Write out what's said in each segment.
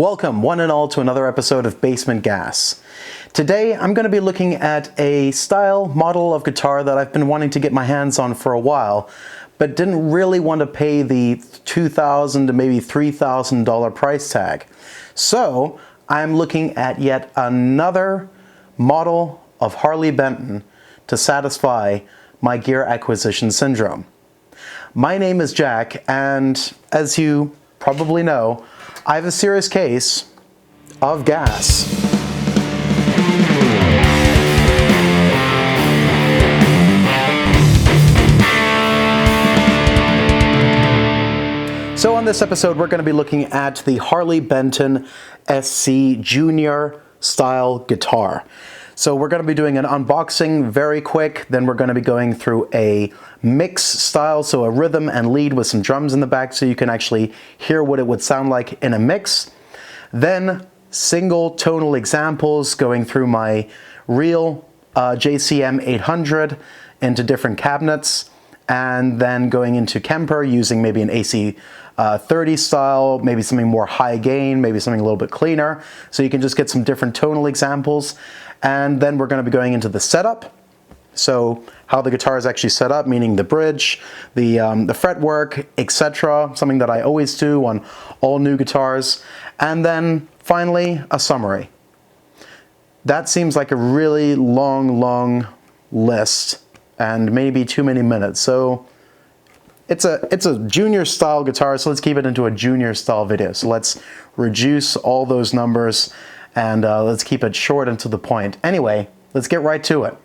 Welcome, one and all, to another episode of Basement Gas. Today, I'm going to be looking at a style model of guitar that I've been wanting to get my hands on for a while, but didn't really want to pay the $2,000 to maybe $3,000 price tag. So, I'm looking at yet another model of Harley Benton to satisfy my gear acquisition syndrome. My name is Jack, and as you probably know, I have a serious case of gas. So on this episode, we're going to be looking at the Harley Benton SC Junior style guitar. So we're going to be doing an unboxing very quick, then we're going to be going through a mix style, so a rhythm and lead with some drums in the back so you can actually hear what it would sound like in a mix. Then single tonal examples going through my real JCM 800 into different cabinets, and then going into Kemper using maybe an AC 30 style, maybe something more high gain, maybe something a little bit cleaner, so you can just get some different tonal examples. And then we're going to be going into the setup, so how the guitar is actually set up, meaning the bridge, the fretwork, etc., something that I always do on all new guitars. And then finally, a summary. That seems like a really long list and maybe too many minutes. So it's a junior style guitar, so let's keep it into a junior style video. So let's reduce all those numbers and let's keep it short and to the point. Anyway, let's get right to it.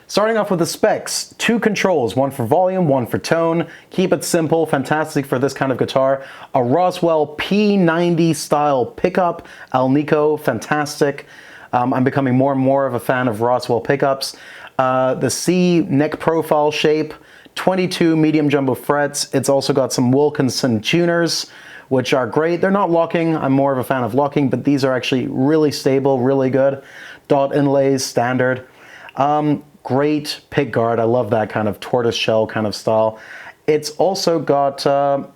Starting off with the specs, 2 controls, one for volume, one for tone. Keep it simple, fantastic for this kind of guitar. A Roswell P90 style pickup, Alnico, fantastic. I'm becoming more and more of a fan of Roswell pickups. The C neck profile shape, 22 medium jumbo frets. It's also got some Wilkinson tuners, which are great. They're not locking, I'm more of a fan of locking, but these are actually really stable, really good. Dot inlays, standard. Great pick guard. I love that kind of tortoise shell kind of style. It's also got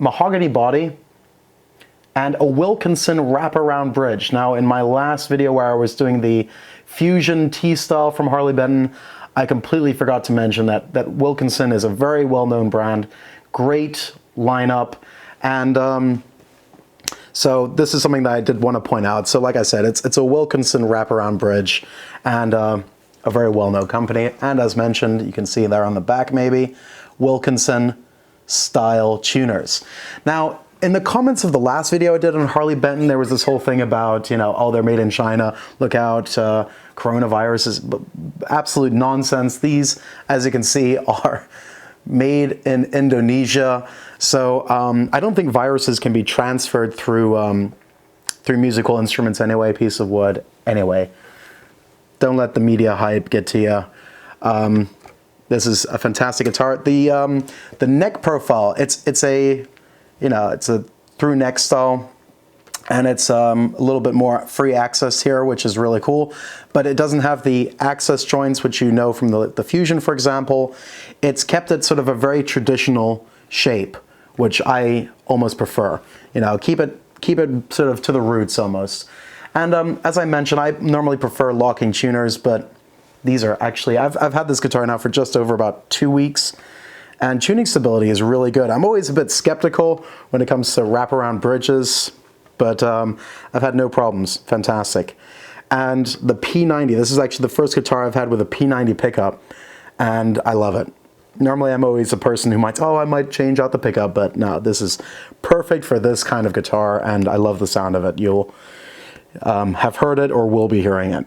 mahogany body and a Wilkinson wraparound bridge. Now, in my last video where I was doing the Fusion T-style from Harley Benton, I completely forgot to mention that Wilkinson is a very well-known brand. Great lineup. And so this is something that I did want to point out. So like I said, it's a Wilkinson wraparound bridge, and a very well-known company, and as mentioned, you can see there on the back maybe, Wilkinson style tuners. Now, in the comments of the last video I did on Harley Benton, there was this whole thing about, oh, they're made in China, look out, coronavirus is absolute nonsense. These, as you can see, are made in Indonesia, so I don't think viruses can be transferred through musical instruments anyway, piece of wood, anyway. Don't let the media hype get to you. This is a fantastic guitar. The neck profile, it's a through neck style, and it's a little bit more free access here, which is really cool, but it doesn't have the access joints, which you know from the Fusion, for example. It's kept it sort of a very traditional shape, which I almost prefer. You know, keep it sort of to the roots almost. And as I mentioned, I normally prefer locking tuners, but these are actually, I've had this guitar now for just over about 2 weeks, and tuning stability is really good. I'm always a bit skeptical when it comes to wraparound bridges, but I've had no problems. Fantastic. And the P90, this is actually the first guitar I've had with a P90 pickup, and I love it. Normally I'm always a person who might, I might change out the pickup, but no, this is perfect for this kind of guitar, and I love the sound of it. You'll have heard it or will be hearing it.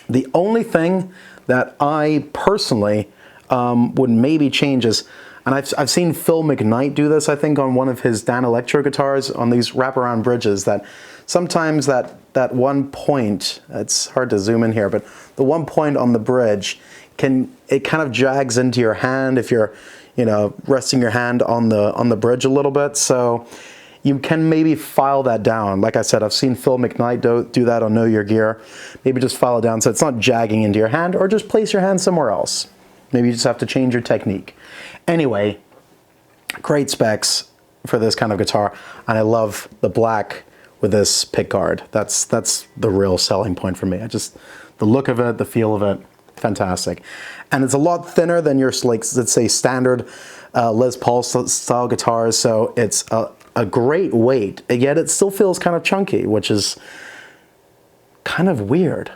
The only thing that I personally would maybe change is, and I've seen Phil McKnight do this, I think, on one of his Dan Electro guitars on these wraparound bridges, that sometimes that one point, it's hard to zoom in here, but the one point on the bridge, it kind of jags into your hand if you're, resting your hand on the bridge a little bit. So you can maybe file that down. Like I said, I've seen Phil McKnight do that on Know Your Gear. Maybe just file it down so it's not jagging into your hand, or just place your hand somewhere else. Maybe you just have to change your technique. Anyway, great specs for this kind of guitar, and I love the black with this pick guard. That's the real selling point for me. The look of it, the feel of it, fantastic. And it's a lot thinner than your, let's say, standard Les Paul style guitars, so it's a great weight, yet it still feels kind of chunky, which is kind of weird.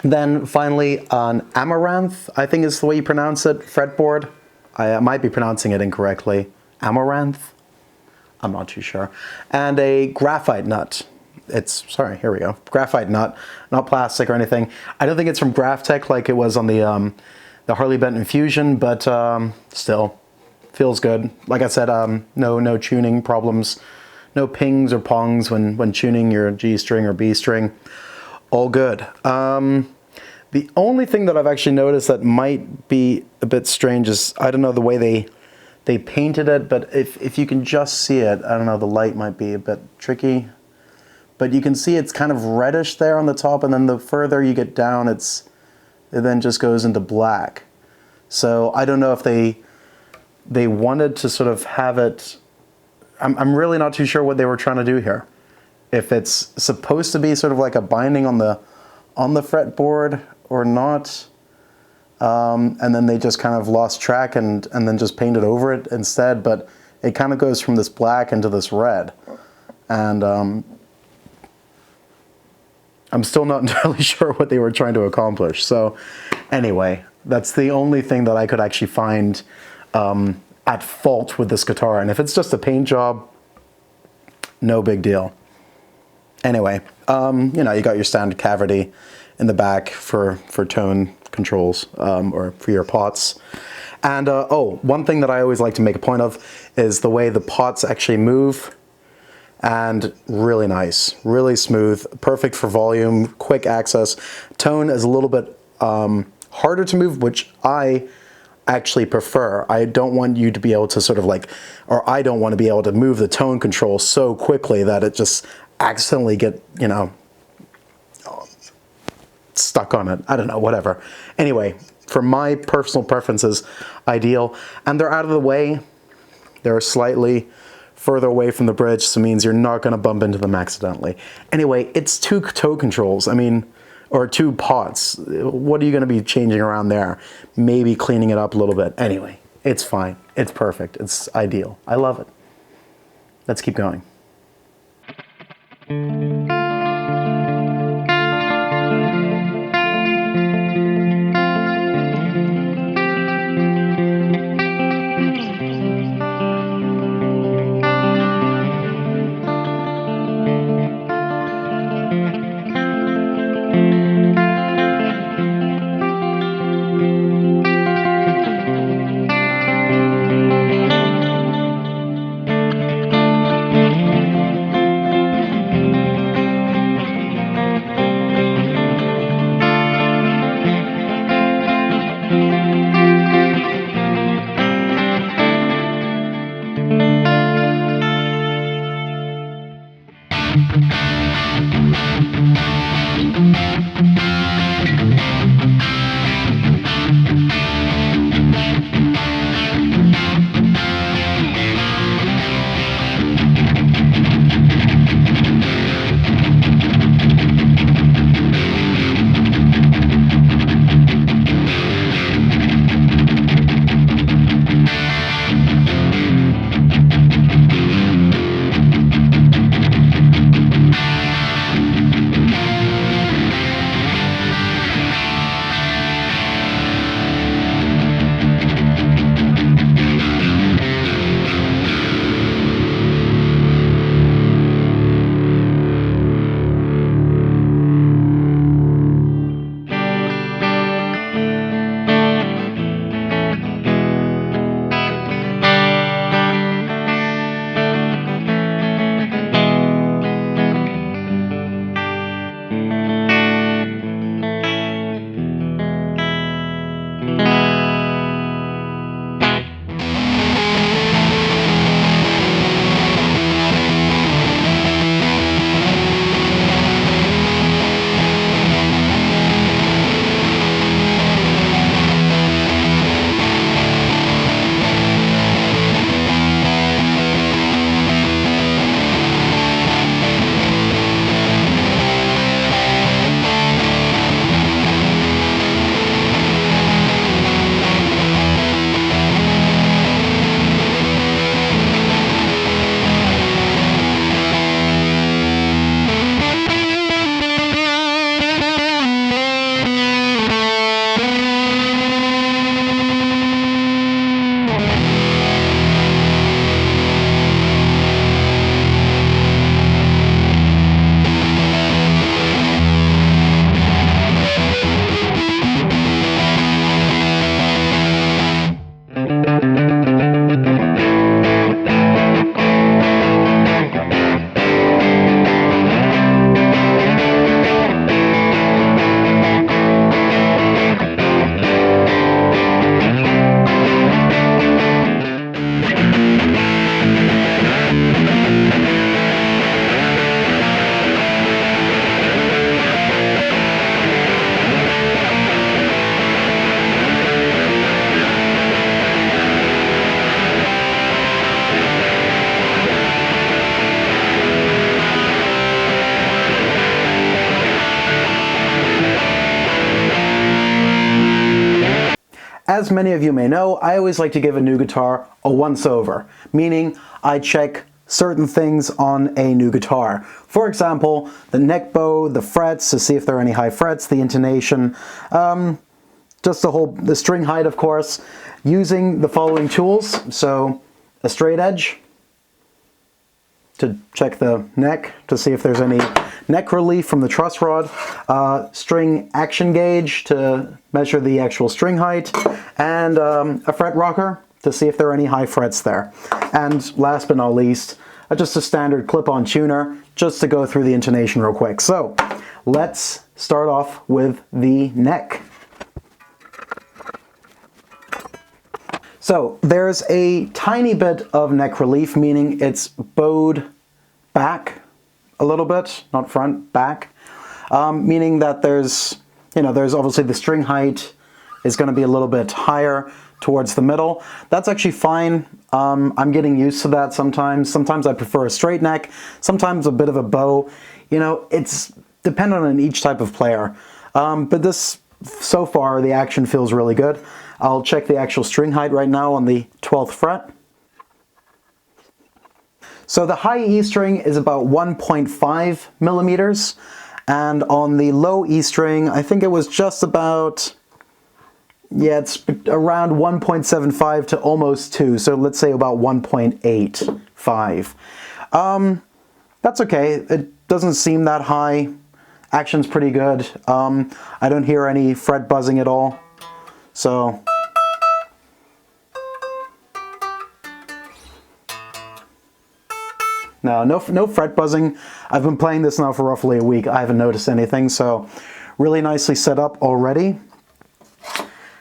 Then finally, an Amaranth, I think is the way you pronounce it, fretboard. I might be pronouncing it incorrectly. Amaranth? I'm not too sure. And a graphite nut. Here we go. Graphite nut, not plastic or anything. I don't think it's from Graphtec like it was on the Harley Benton Fusion, but still, feels good. Like I said, no tuning problems, no pings or pongs when tuning your G string or B string. All good. The only thing that I've actually noticed that might be a bit strange is, I don't know the way they painted it, but if you can just see it, I don't know, the light might be a bit tricky, but you can see it's kind of reddish there on the top, and then the further you get down, it then just goes into black. So I don't know if they wanted to sort of have it, I'm really not too sure what they were trying to do here. If it's supposed to be sort of like a binding on the fretboard or not, and then they just kind of lost track and then just painted over it instead, but it kind of goes from this black into this red, and I'm still not entirely sure what they were trying to accomplish. So anyway, that's the only thing that I could actually find at fault with this guitar, and if it's just a paint job, no big deal. Anyway, you got your standard cavity in the back for tone controls, or for your pots. And one thing that I always like to make a point of is the way the pots actually move, and really nice, really smooth, perfect for volume, quick access. Tone is a little bit harder to move, which I actually prefer. I don't want you to be able to I don't want to be able to move the tone control so quickly that it just accidentally get, stuck on it. I don't know, whatever. Anyway, for my personal preferences, ideal. And they're out of the way. They're slightly further away from the bridge, so it means you're not going to bump into them accidentally. Anyway, it's 2 toe controls. Or 2 pots. What are you going to be changing around there? Maybe cleaning it up a little bit. Anyway, it's fine. It's perfect. It's ideal. I love it. Let's keep going. As many of you may know, I always like to give a new guitar a once-over, meaning I check certain things on a new guitar. For example, the neck bow, the frets, to see if there are any high frets, the intonation, just the string height, of course, using the following tools. So a straight edge to check the neck to see if there's any neck relief from the truss rod, string action gauge to measure the actual string height, and a fret rocker to see if there are any high frets there. And last but not least, just a standard clip-on tuner just to go through the intonation real quick. So let's start off with the neck. So there's a tiny bit of neck relief, meaning it's bowed back a little bit, not front, back, meaning that there's obviously the string height is going to be a little bit higher towards the middle. That's actually fine. I'm getting used to that sometimes. Sometimes I prefer a straight neck, sometimes a bit of a bow. It's dependent on each type of player. But this, so far, the action feels really good. I'll check the actual string height right now on the 12th fret. So the high E string is about 1.5 millimeters, and on the low E string, I think it was just about, yeah, it's around 1.75 to almost 2, so let's say about 1.85. That's okay, it doesn't seem that high. Action's pretty good. I don't hear any fret buzzing at all, so. No fret buzzing. I've been playing this now for roughly a week. I haven't noticed anything, so really nicely set up already.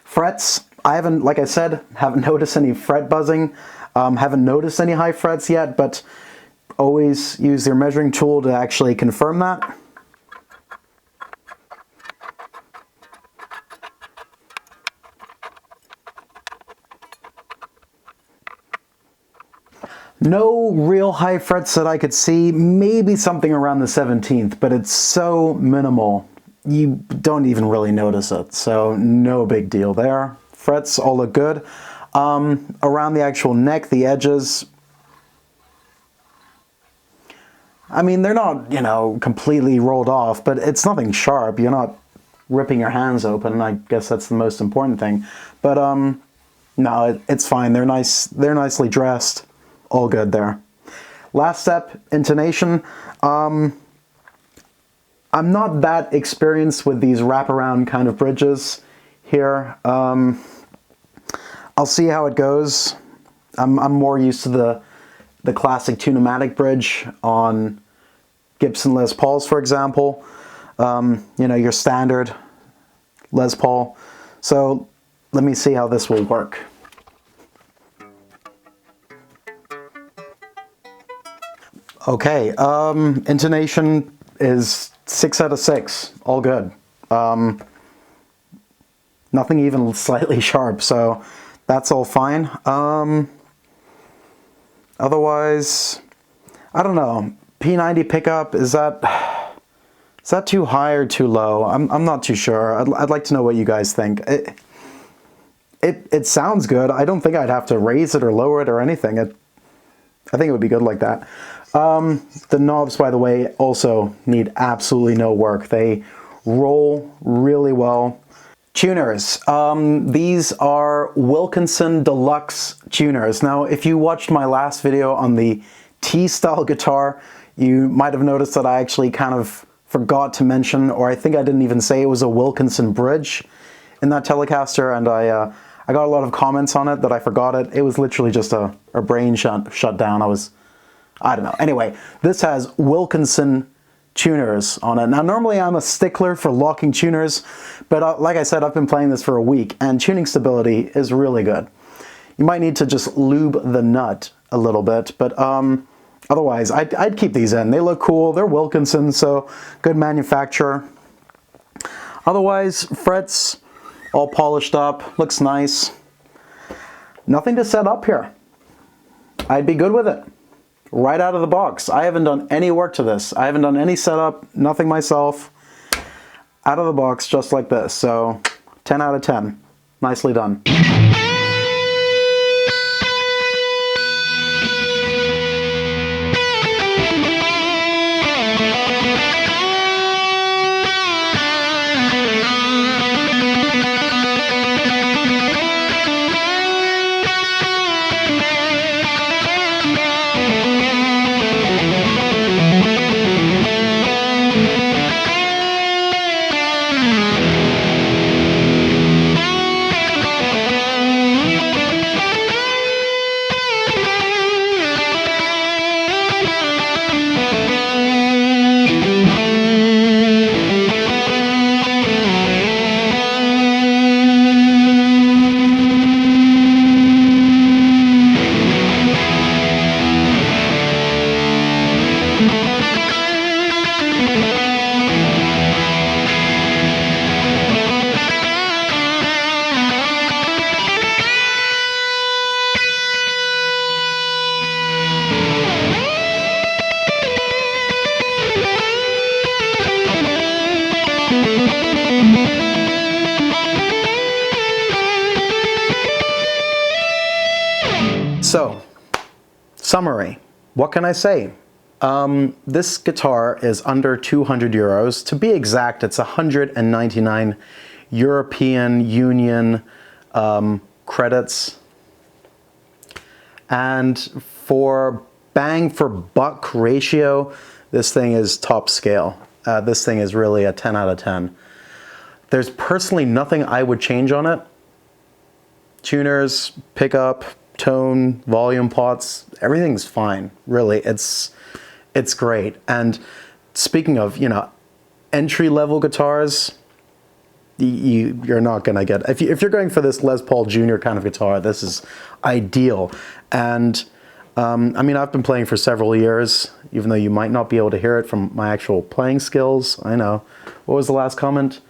Frets, I haven't, like I said, haven't noticed any fret buzzing. Haven't noticed any high frets yet, but Always use your measuring tool to actually confirm that. No real high frets that I could see, maybe something around the 17th, but it's so minimal, you don't even really notice it, so no big deal there. Frets all look good. Around the actual neck, the edges, I mean, they're not, you know, completely rolled off, but it's nothing sharp. You're not ripping your hands open. I guess that's the most important thing. But no, it's fine. They're nice. They're nicely dressed. All good there. Last step, intonation. I'm not that experienced with these wraparound kind of bridges here. I'll see how it goes. I'm more used to the classic tunematic bridge on Gibson Les Pauls, for example. You know, your standard Les Paul. So let me see how this will work. Okay, intonation is 6 out of 6, all good. Nothing even slightly sharp, so that's all fine. Otherwise, I don't know. P90 pickup, is that too high or too low? I'm not too sure. I'd like to know what you guys think. It sounds good. I don't think I'd have to raise it or lower it or anything. I think it would be good like that. The knobs, by the way, also need absolutely no work. They roll really well. Tuners. These are Wilkinson Deluxe tuners. Now, if you watched my last video on the T-style guitar, you might have noticed that I actually kind of forgot to mention, or I think I didn't even say it was a Wilkinson bridge in that Telecaster, and I got a lot of comments on it that I forgot it. It was literally just a brain shut down. I don't know. Anyway, this has Wilkinson tuners on it. Now, normally I'm a stickler for locking tuners, but like I said, I've been playing this for a week, and tuning stability is really good. You might need to just lube the nut a little bit, but otherwise, I'd keep these in. They look cool. They're Wilkinson, so good manufacturer. Otherwise, frets, all polished up, looks nice. Nothing to set up here. I'd be good with it. Right out of the box. I haven't done any work to this. I haven't done any setup, nothing myself. Out of the box, just like this. So, 10 out of 10. Nicely done. So, summary. What can I say? This guitar is under 200 euros. To be exact, it's 199 European Union credits. And for bang for buck ratio, this thing is top scale. This thing is really a 10 out of 10. There's personally nothing I would change on it. Tuners, pickup, tone, volume pots, everything's fine. Really, it's great. And speaking of, you know, entry-level guitars, you're not gonna get, if you're going for this Les Paul Jr. kind of guitar, this is ideal. And I mean, I've been playing for several years, even though you might not be able to hear it from my actual playing skills. I know. What was the last comment?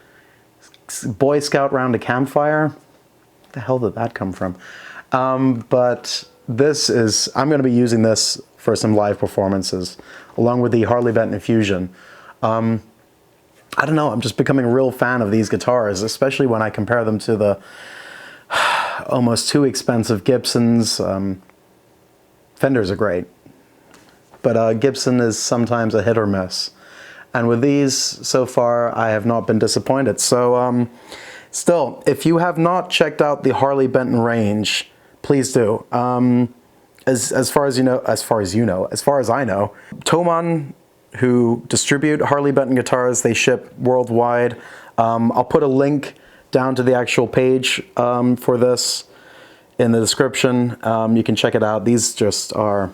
Boy Scout round a campfire? Where the hell did that come from? But this is, I'm going to be using this for some live performances, along with the Harley Benton Fusion. I don't know, I'm just becoming a real fan of these guitars, especially when I compare them to the almost too expensive Gibsons. Fenders are great, but Gibson is sometimes a hit or miss. And with these, so far, I have not been disappointed. So still, if you have not checked out the Harley Benton range, please do. As far as I know, Thomann, who distribute Harley Benton guitars, they ship worldwide. I'll put a link down to the actual page for this in the description. You can check it out. These just are,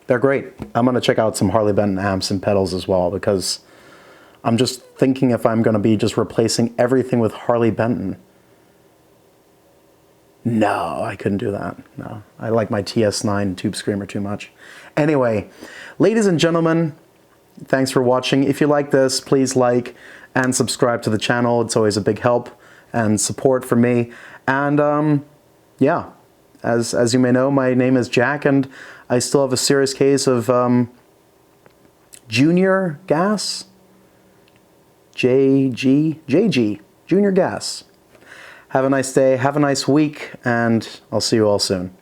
they're great. I'm going to check out some Harley Benton amps and pedals as well, because I'm just thinking if I'm going to be just replacing everything with Harley Benton. No, I couldn't do that. No, I like my TS9 Tube Screamer too much. Anyway, ladies and gentlemen, thanks for watching. If you like this, please like and subscribe to the channel. It's always a big help and support for me. And yeah, as you may know, my name is Jack, and I still have a serious case of junior gas. JG, junior gas. Have a nice day, have a nice week, and I'll see you all soon.